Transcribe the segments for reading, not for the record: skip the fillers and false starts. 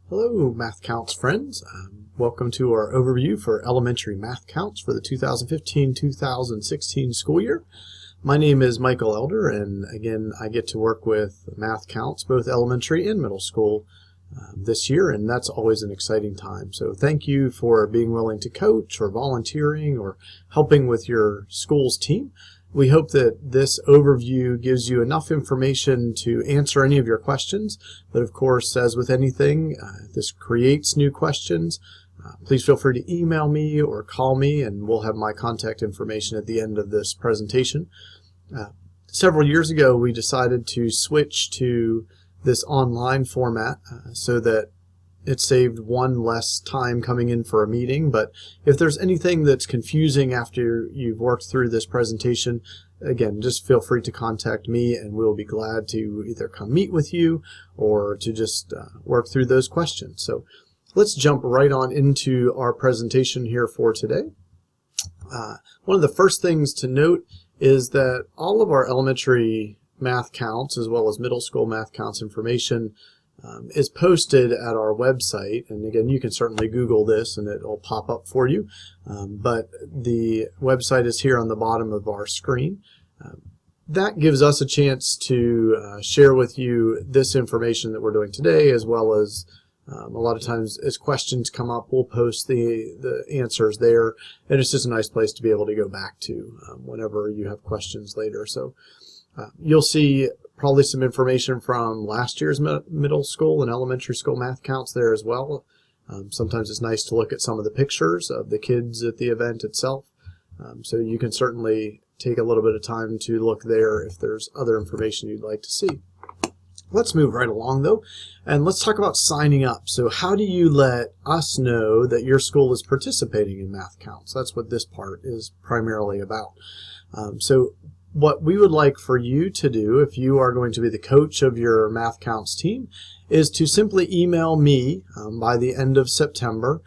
Hello, Math Counts friends. Welcome to our overview for elementary math counts for the 2015-2016 school year. My name is Michael Elder, and again, I get to work with math counts, both elementary and middle school this year, and that's always an exciting time. So thank you for being willing to coach or volunteering or helping with your school's team. We hope that this overview gives you enough information to answer any of your questions, but of course, as with anything, this creates new questions. Please feel free to email me or call me, and we'll have my contact information at the end of this presentation. Several years ago, we decided to switch to this online format so that it saved one less time coming in for a meeting. But if there's anything that's confusing after you've worked through this presentation, again, just feel free to contact me and we'll be glad to either come meet with you or to just work through those questions. So let's jump right on into our presentation here for today. One of the first things to note is that all of our elementary math counts as well as middle school math counts information is posted at our website, and again, you can certainly Google this and it'll pop up for you, but the website is here on the bottom of our screen. That gives us a chance to share with you this information that we're doing today, as well as a lot of times as questions come up, we'll post the answers there, and it's just a nice place to be able to go back to whenever you have questions later. So you'll see probably some information from last year's middle school and elementary school math counts there as well. Sometimes it's nice to look at some of the pictures of the kids at the event itself. So you can certainly take a little bit of time to look there if there's other information you'd like to see. Let's move right along though, and let's talk about signing up. So how do you let us know that your school is participating in math counts? That's what this part is primarily about. So what we would like for you to do, if you are going to be the coach of your math counts team, is to simply email me by the end of September.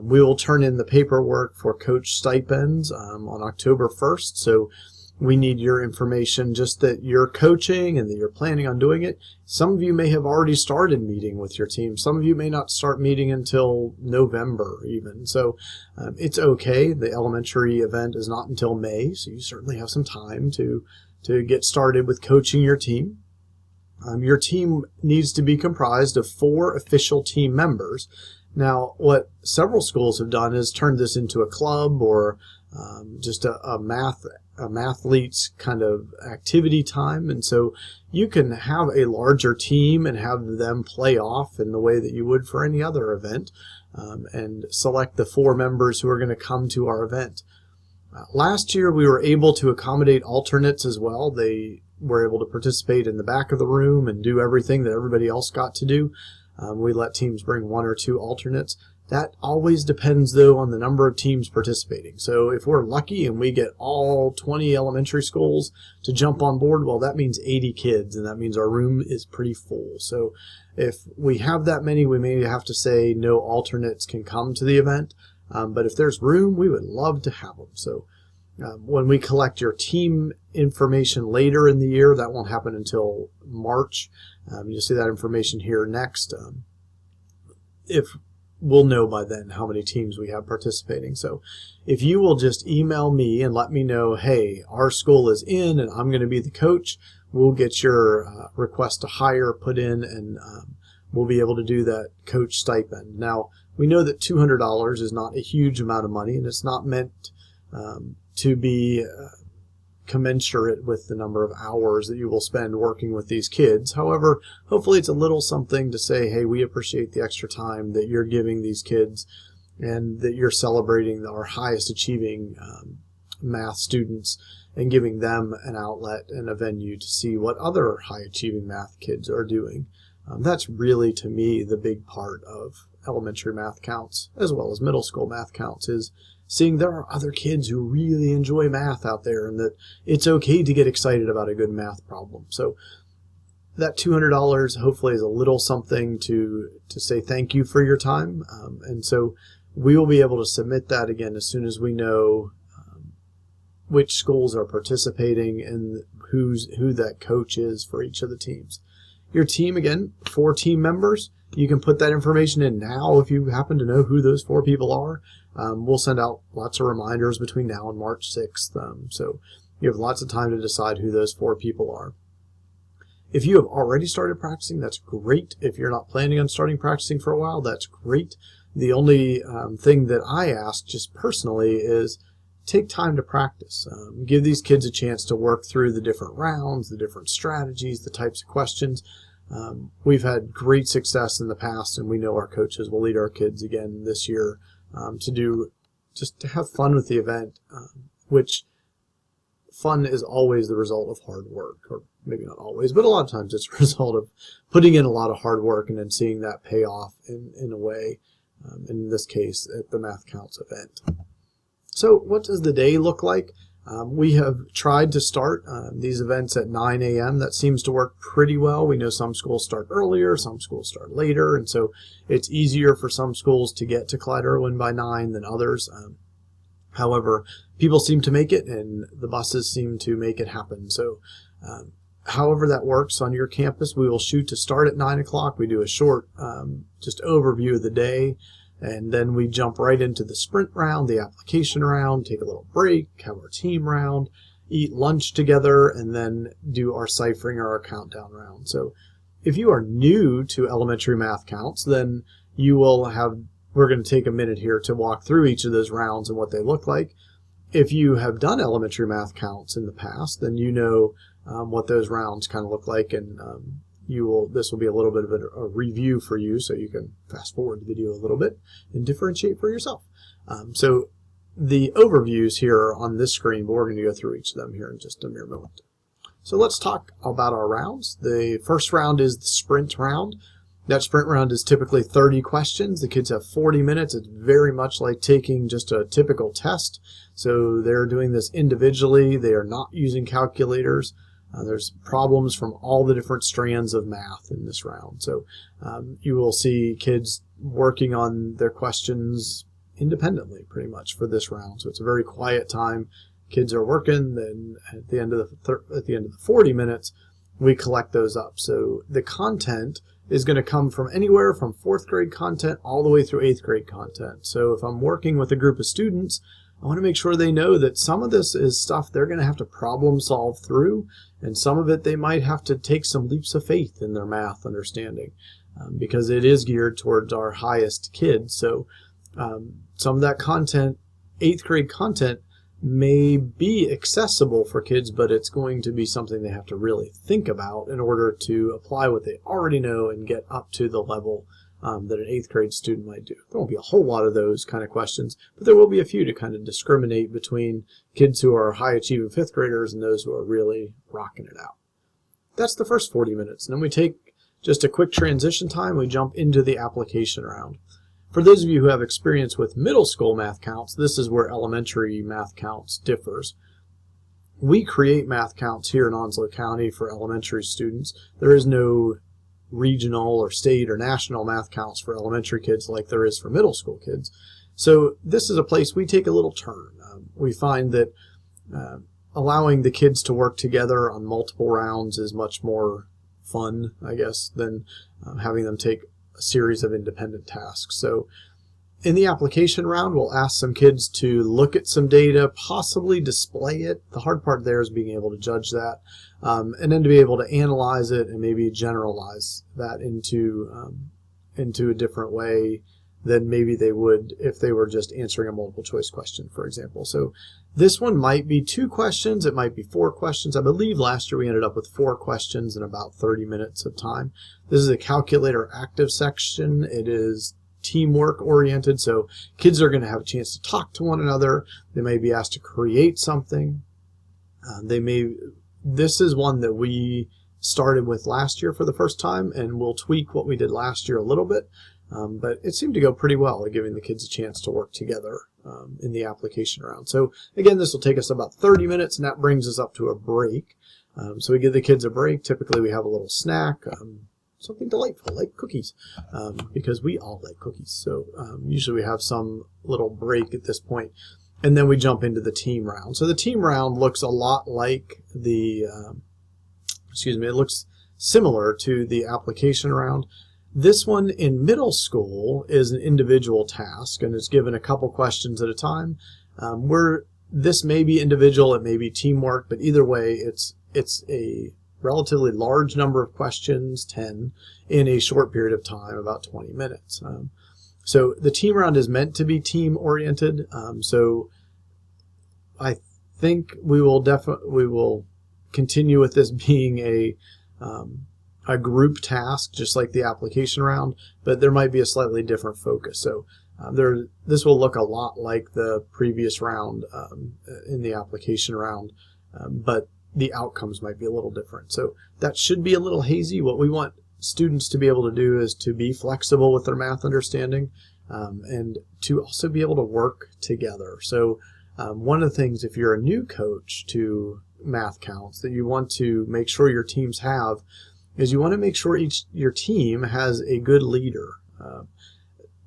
We will turn in the paperwork for coach stipends on October 1st. So we need your information, just that you're coaching and that you're planning on doing it. Some of you may have already started meeting with your team. Some of you may not start meeting until November even. So it's okay. The elementary event is not until May, so you certainly have some time to get started with coaching your team. Your team needs to be comprised of 4 official team members. Now, what several schools have done is turned this into a club or just a mathletes kind of activity time, and so you can have a larger team and have them play off in the way that you would for any other event, and select the 4 members who are going to come to our event. Last year we were able to accommodate alternates as well. They were able to participate in the back of the room and do everything that everybody else got to do. We let teams bring 1 or 2 alternates. That always depends, though, on the number of teams participating. So if we're lucky and we get all 20 elementary schools to jump on board, well, that means 80 kids, and that means our room is pretty full. So if we have that many, we may have to say no alternates can come to the event. But if there's room, we would love to have them. So when we collect your team information later in the year, that won't happen until March. You'll see that information here next. We'll know by then how many teams we have participating. So if you will just email me and let me know, hey, our school is in and I'm going to be the coach, we'll get your request to hire put in, and we'll be able to do that coach stipend. Now, we know that $200 is not a huge amount of money, and it's not meant to be commensurate with the number of hours that you will spend working with these kids. However, hopefully it's a little something to say, hey, we appreciate the extra time that you're giving these kids and that you're celebrating our highest achieving math students and giving them an outlet and a venue to see what other high achieving math kids are doing. That's really, to me, the big part of elementary math counts as well as middle school math counts, is seeing there are other kids who really enjoy math out there and that it's okay to get excited about a good math problem. So that $200 hopefully is a little something to say thank you for your time. And so we will be able to submit that again as soon as we know which schools are participating and who that coach is for each of the teams. Your team, again, 4 team members. You can put that information in now if you happen to know who those 4 people are. We'll send out lots of reminders between now and March 6th, so you have lots of time to decide who those 4 people are. If you have already started practicing, that's great. If you're not planning on starting practicing for a while, that's great. The only thing that I ask just personally is take time to practice. Give these kids a chance to work through the different rounds, the different strategies, the types of questions. We've had great success in the past, and we know our coaches will lead our kids again this year to have fun with the event, which fun is always the result of hard work, or maybe not always, but a lot of times it's a result of putting in a lot of hard work and then seeing that pay off in a way, in this case at the Math Counts event. So what does the day look like? We have tried to start these events at 9 a.m. That seems to work pretty well. We know some schools start earlier, some schools start later, and so it's easier for some schools to get to Clyde Irwin by 9 than others. However, people seem to make it, and the buses seem to make it happen. So however that works on your campus, we will shoot to start at 9 o'clock. We do a short just overview of the day, and then we jump right into the sprint round, the application round, take a little break, have our team round, eat lunch together, and then do our ciphering or our countdown round. So if you are new to elementary math counts, then you will have, we're going to take a minute here to walk through each of those rounds and what they look like. If you have done elementary math counts in the past, then you know what those rounds kind of look like, and this will be a little bit of a review for you, so you can fast forward the video a little bit and differentiate for yourself. So the overviews here are on this screen, but we're going to go through each of them here in just a mere moment. So let's talk about our rounds. The first round is the sprint round. That sprint round is typically 30 questions. The kids have 40 minutes. It's very much like taking just a typical test. So they're doing this individually. They are not using calculators. There's problems from all the different strands of math in this round. So you will see kids working on their questions independently pretty much for this round. So it's a very quiet time. Kids are working, then at the end of the 40 minutes, we collect those up. So the content is going to come from anywhere from 4th grade content all the way through 8th grade content. So if I'm working with a group of students, I want to make sure they know that some of this is stuff they're going to have to problem solve through, and some of it they might have to take some leaps of faith in their math understanding, because it is geared towards our highest kids. So some of that content, 8th grade content, may be accessible for kids, but it's going to be something they have to really think about in order to apply what they already know and get up to the level that an 8th grade student might do. There won't be a whole lot of those kind of questions, but there will be a few to kind of discriminate between kids who are high achieving 5th graders and those who are really rocking it out. That's the first 40 minutes. And then we take just a quick transition time. We jump into the application round. For those of you who have experience with middle school math counts, this is where elementary math counts differs. We create math counts here in Onslow County for elementary students. There is no regional or state or national math counts for elementary kids like there is for middle school kids. So this is a place we take a little turn. We find that allowing the kids to work together on multiple rounds is much more fun, I guess, than having them take a series of independent tasks. So in the application round, we'll ask some kids to look at some data, possibly display it. The hard part there is being able to judge that, and then to be able to analyze it and maybe generalize that into a different way than maybe they would if they were just answering a multiple choice question, for example. So this one might be 2 questions, it might be 4 questions. I believe last year we ended up with 4 questions in about 30 minutes of time. This is a calculator active section. It is teamwork oriented, so kids are going to have a chance to talk to one another. They may be asked to create something. This is one that we started with last year for the first time, and we'll tweak what we did last year a little bit, but it seemed to go pretty well at giving the kids a chance to work together in the application round. So again, this will take us about 30 minutes, and that brings us up to a break. So we give the kids a break. Typically we have a little snack, something delightful like cookies, because we all like cookies. So usually we have some little break at this point, and then we jump into the team round. So the team round looks a lot like the, it looks similar to the application round. This one in middle school is an individual task, and it's given a couple questions at a time. This may be individual, it may be teamwork, but either way, it's a relatively large number of questions, 10, in a short period of time, about 20 minutes. So the team round is meant to be team-oriented. So I think we will continue with this being a group task, just like the application round, but there might be a slightly different focus. So this will look a lot like the previous round in the application round, but the outcomes might be a little different. So that should be a little hazy. What we want students to be able to do is to be flexible with their math understanding and to also be able to work together. So one of the things, if you're a new coach to Math Counts, that you want to make sure your teams have is you want to make sure your team has a good leader.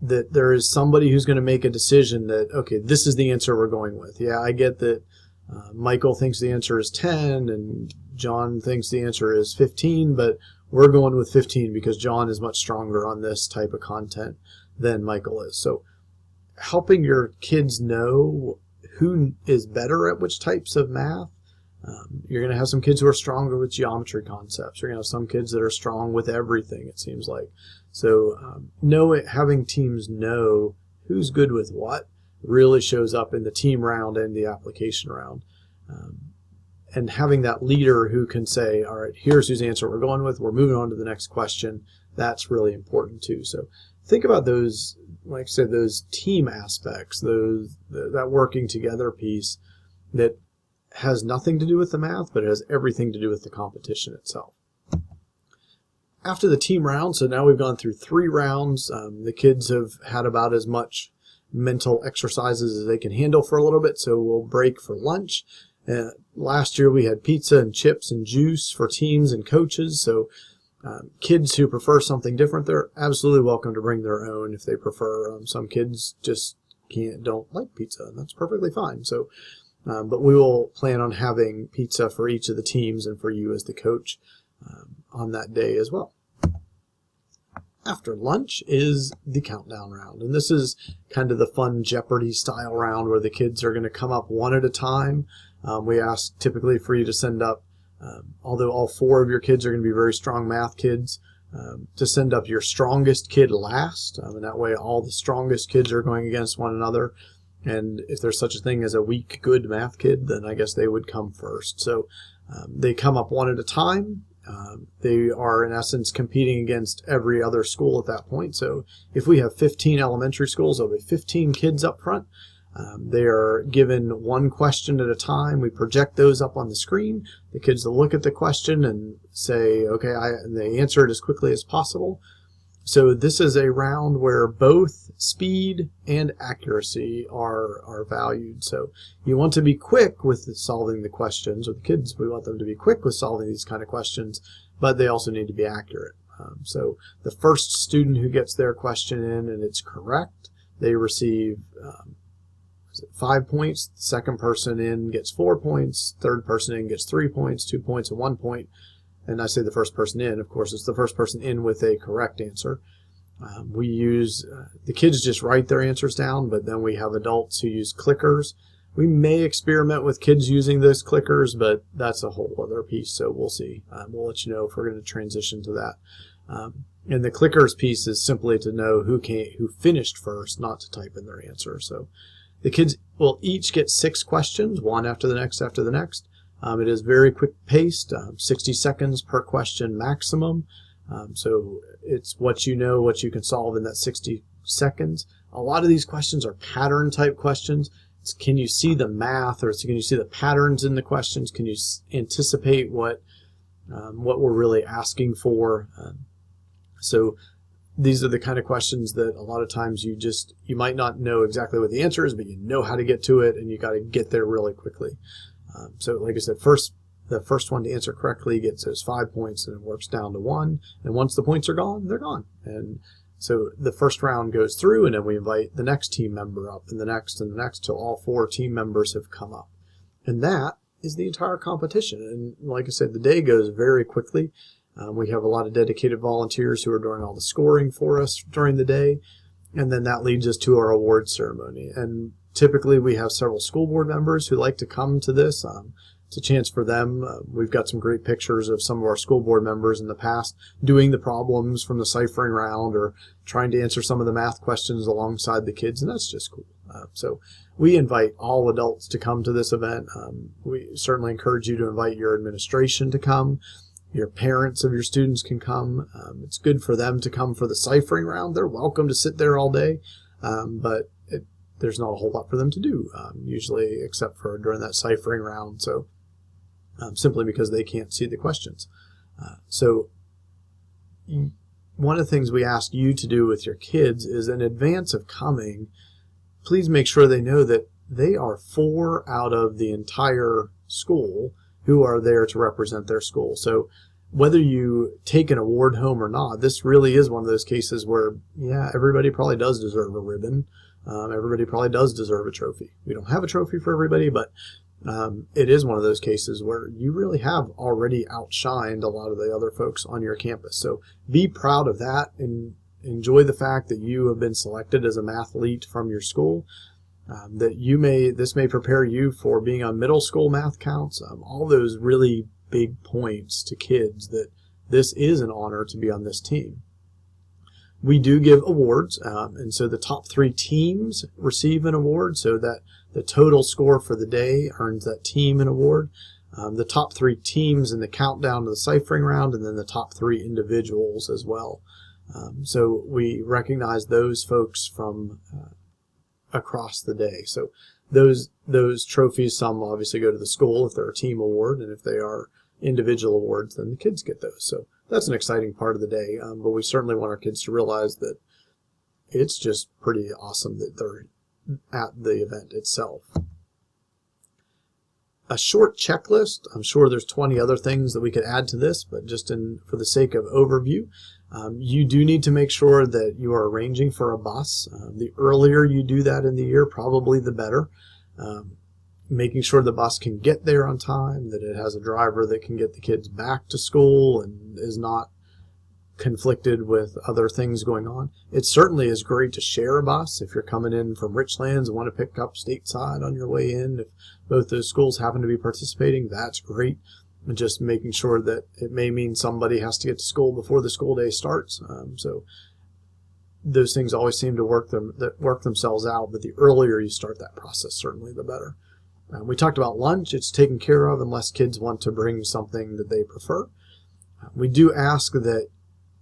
That there is somebody who's going to make a decision that, okay, this is the answer we're going with. Yeah, I get that Michael thinks the answer is 10 and John thinks the answer is 15, but we're going with 15 because John is much stronger on this type of content than Michael is. So helping your kids know who is better at which types of math. You're going to have some kids who are stronger with geometry concepts. You're going to have some kids that are strong with everything, it seems like. So having teams know who's good with what really shows up in the team round and the application round. And having that leader who can say, all right, here's whose answer we're going with, we're moving on to the next question, that's really important too. So think about those, like I said, those team aspects, that working together piece that has nothing to do with the math, but it has everything to do with the competition itself. After the team round, so now we've gone through 3 rounds. The kids have had about as much mental exercises as they can handle for a little bit, so we'll break for lunch. Last year we had pizza and chips and juice for teams and coaches, so kids who prefer something different, they're absolutely welcome to bring their own if they prefer. Some kids just don't like pizza, and that's perfectly fine. So, but we will plan on having pizza for each of the teams and for you as the coach on that day as well. After lunch is the countdown round, and this is kind of the fun Jeopardy style round where the kids are going to come up one at a time. We ask typically for you to send up, although all 4 of your kids are going to be very strong math kids, to send up your strongest kid last, and that way all the strongest kids are going against one another. And if there's such a thing as a weak, good math kid, then I guess they would come first. So they come up one at a time. They are, in essence, competing against every other school at that point. So if we have 15 elementary schools, there'll be 15 kids up front. They are given one question at a time. We project those up on the screen. The kids will look at the question and say, okay, and they answer it as quickly as possible. So this is a round where both speed and accuracy are valued. So you want to be quick with solving the questions, or the kids, we want them to be quick with solving these kind of questions, but they also need to be accurate. So the first student who gets their question in and it's correct, they receive 5 points. The second person in gets 4 points. Third person in gets 3 points, 2 points, and 1 point. And I say the first person in, of course, it's the first person in with a correct answer. We use, the kids just write their answers down, but then we have adults who use clickers. We may experiment with kids using those clickers, but that's a whole other piece, so we'll see. We'll let you know if we're going to transition to that. And the clickers piece is simply to know who finished first, not to type in their answer. So the kids will each get 6 questions, one after the next after the next. It is very quick paced, 60 seconds per question maximum. So it's what you know, what you can solve in that 60 seconds. A lot of these questions are pattern type questions. It's, can you see the math, or can you see the patterns in the questions? Can you anticipate what we're really asking for? So these are the kind of questions that a lot of times you might not know exactly what the answer is, but you know how to get to it, and you got to get there really quickly. So like I said, the first one to answer correctly gets those 5 points, and it works down to 1. And once the points are gone, they're gone. And so the first round goes through, and then we invite the next team member up, and the next till all 4 team members have come up. And that is the entire competition. And like I said, the day goes very quickly. We have a lot of dedicated volunteers who are doing all the scoring for us during the day, and then that leads us to our awards ceremony. And typically we have several school board members who like to come to this. It's a chance for them. We've got some great pictures of some of our school board members in the past doing the problems from the ciphering round or trying to answer some of the math questions alongside the kids, and that's just cool. So we invite all adults to come to this event. We certainly encourage you to invite your administration to come. Your parents of your students can come. It's good for them to come for the ciphering round. They're welcome to sit there all day, but there's not a whole lot for them to do, usually except for during that ciphering round, so simply because they can't see the questions. So one of the things we ask you to do with your kids is, in advance of coming, please make sure they know that they are 4 out of the entire school who are there to represent their school. So whether you take an award home or not, this really is one of those cases where, yeah, everybody probably does deserve a ribbon. Everybody probably does deserve a trophy. We don't have a trophy for everybody, but it is one of those cases where you really have already outshined a lot of the other folks on your campus. So be proud of that and enjoy the fact that you have been selected as a mathlete from your school. This may prepare you for being on middle school math counts, all those really big points to kids that this is an honor to be on this team. We do give awards, and so the top 3 teams receive an award, so that the total score for the day earns that team an award. The top 3 teams in the countdown to the ciphering round, and then the top 3 individuals as well. So we recognize those folks from across the day. So those trophies, some obviously go to the school if they're a team award, and if they are individual awards, then the kids get those. So that's an exciting part of the day, but we certainly want our kids to realize that it's just pretty awesome that they're at the event itself. A short checklist. I'm sure there's 20 other things that we could add to this, but just for the sake of overview, you do need to make sure that you are arranging for a bus. The earlier you do that in the year, probably the better. Making sure the bus can get there on time, that it has a driver that can get the kids back to school and is not conflicted with other things going on. It certainly is great to share a bus if you're coming in from Richlands and want to pick up stateside on your way in. If both those schools happen to be participating, that's great. And just making sure that it may mean somebody has to get to school before the school day starts. So those things always seem to work themselves out, but the earlier you start that process, certainly the better. We talked about lunch. It's taken care of unless kids want to bring something that they prefer. We do ask that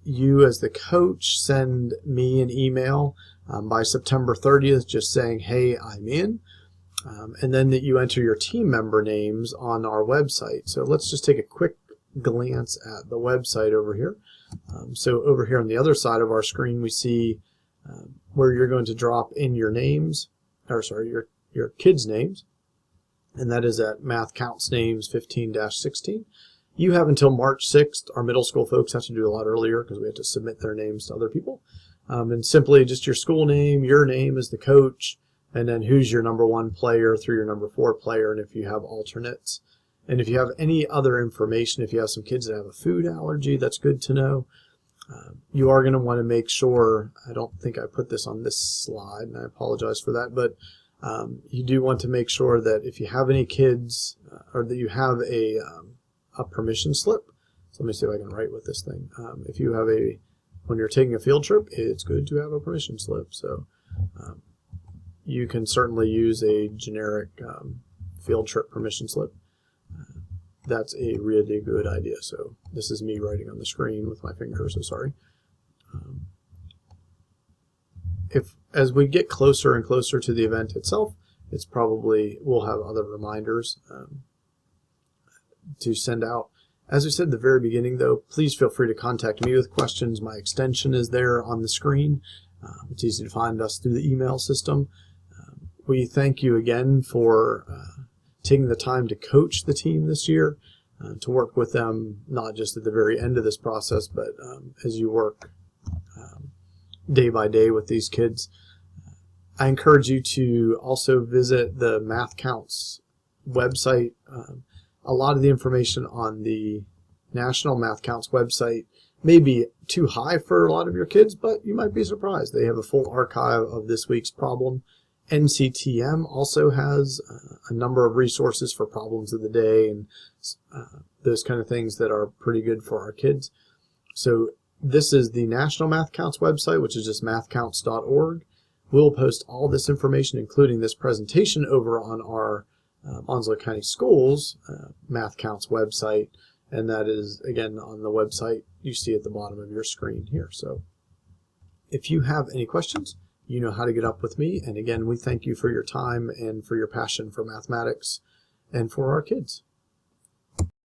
you as the coach send me an email by September 30th just saying, hey, I'm in, and then that you enter your team member names on our website. So let's just take a quick glance at the website over here. So over here on the other side of our screen, we see where you're going to drop in your names, or sorry, your kids' names. And that is at Math Counts Names 15-16. You have until March 6th. Our middle school folks have to do a lot earlier because we have to submit their names to other people. And simply just your school name, your name as the coach, and then who's your number 1 player through your number 4 player, and if you have alternates. And if you have any other information, if you have some kids that have a food allergy, that's good to know. You are going to want to make sure, I don't think I put this on this slide, and I apologize for that, but you do want to make sure that if you have any kids, or that you have a permission slip. So let me see if I can write with this thing. If you have when you're taking a field trip, it's good to have a permission slip. So you can certainly use a generic field trip permission slip. That's a really good idea. So this is me writing on the screen with my finger, so sorry. As we get closer and closer to the event itself, we'll have other reminders to send out. As we said at the very beginning, though, please feel free to contact me with questions. My extension is there on the screen. It's easy to find us through the email system. We thank you again for taking the time to coach the team this year, to work with them, not just at the very end of this process, but as you work day by day with these kids. I encourage you to also visit the Math Counts website. A lot of the information on the National Math Counts website may be too high for a lot of your kids, but you might be surprised. They have a full archive of this week's problem. NCTM also has a number of resources for problems of the day and those kind of things that are pretty good for our kids. So this is the National Math Counts website, which is just mathcounts.org. We'll post all this information, including this presentation, over on our Onslow County Schools Math Counts website, and that is, again, on the website you see at the bottom of your screen here. So if you have any questions, you know how to get up with me. And again, we thank you for your time and for your passion for mathematics and for our kids.